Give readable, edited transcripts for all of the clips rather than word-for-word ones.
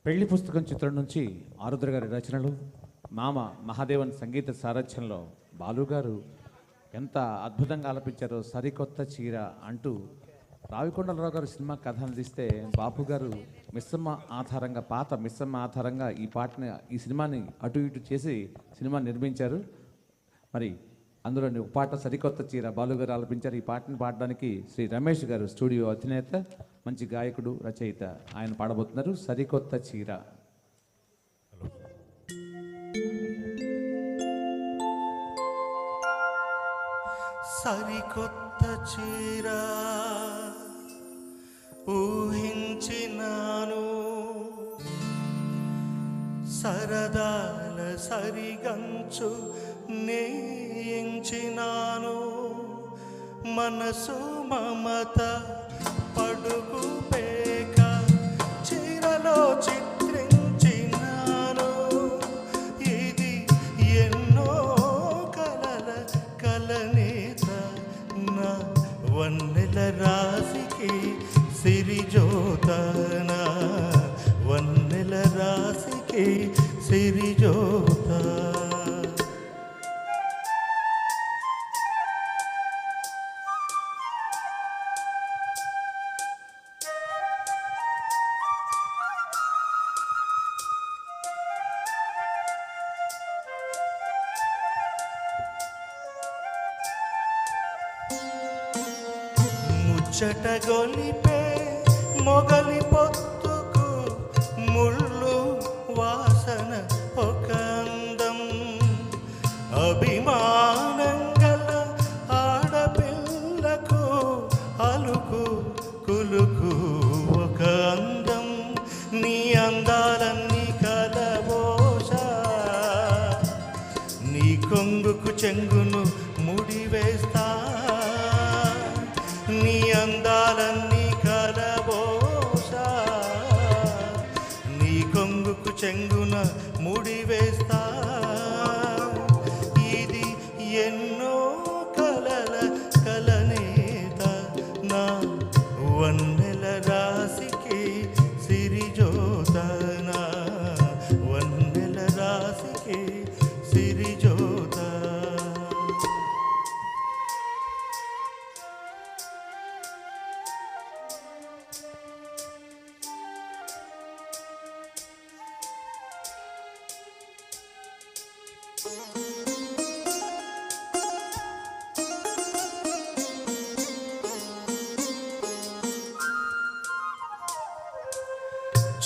పెళ్లి పుస్తకం చిత్రం నుంచి ఆరుద్ర గారి రచనలు, మామ మహాదేవన్ సంగీత సారథ్యంలో బాలుగారు ఎంత అద్భుతంగా ఆలపించారో. సరికొత్త చీర అంటూ రావికొండలరావు గారు సినిమా కథ అందిస్తే బాపు గారు మిస్సమ్మ ఆధారంగా, పాత మిస్సమ్మ ఆధారంగా ఈ సినిమాని అటు ఇటు చేసి సినిమా నిర్మించారు. మరి అందులోని ఒక పాట సరికొత్త చీర బాలుగారు ఆలపించారు. ఈ పాటను పాడడానికి శ్రీ రమేష్ గారు, స్టూడియో అధినేత, మంచి గాయకుడు, రచయిత, ఆయన పాడబోతున్నారు సరికొత్త చీర. సరికొత్త చీర ఊహించినాను, సరదాల సరిగంచు నేయించినాను, మనసు మమత పడుగు పేక చీరలో చిత్రించినాను. ఇది ఎన్నో కలల కలనేత నా వన్నెల రాశికి సిరిజోతన, వన్నెల రాశికి సిరిజోత. ముచ్చట గొలిపే మొగలి పొత్తుకు ముళ్ళు వాసన ఒక అందం, అభిమానం గల ఆడపిల్లకు అలుకు కులుకు ఒక అందం. నీ అందాలన్నీ కలబోసా, నీ కొంగుకు చెంగును ముడివేస్తా, నీ అందాలన్నీ కలబోసా, నీ కొంగుకు చెంగున ముడివేస్తా. ఇది ఎన్నో కలల కలనేత నా వన్నెల రాశికి సిరిజోతన, వన్నెల రాశికి సిరిజోత.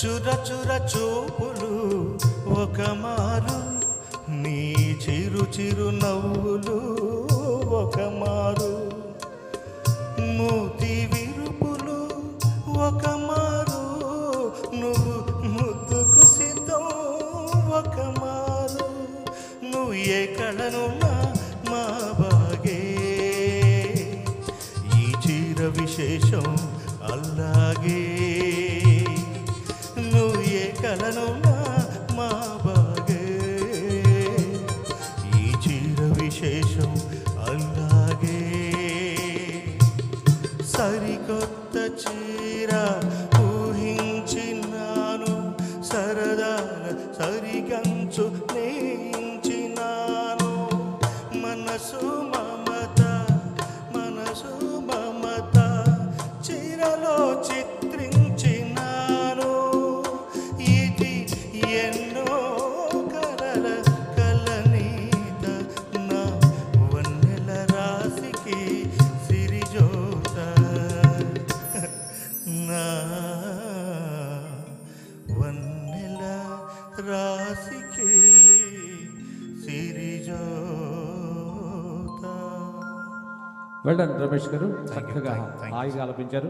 చుర చుర చూపులు ఒక మారు, నీ చిరు చిరు నవ్వులు ఒక మారు, మూతి విరుపులు ఒక మారు, నువ్వు ముద్దుకు సిద్ధం ఒక మారు. నువ్వు ఏ కళనున్నా మా బాగే, ఈ చీర విశేషం అల్లాగే. నువ్వు ఏ కళనున్నా మా బాగే, ఈ చీర విశేషం అల్లాగే. సరికొత్త చీర ఊహించినాను, సరదాల సరిగంచు నేయించినాను, మనసు మమత, మనసు మమత చీరలో చిత్రించినాను. ఇది ఎన్నో కలల కలనీత నా వన్నెల రాశికి సిరిజోత, నా వన్నెల రాశికి సిరిజోత. వెల్ డన్ రమేష్ గారు, చక్కగా హాయిగా ఆలపించారు.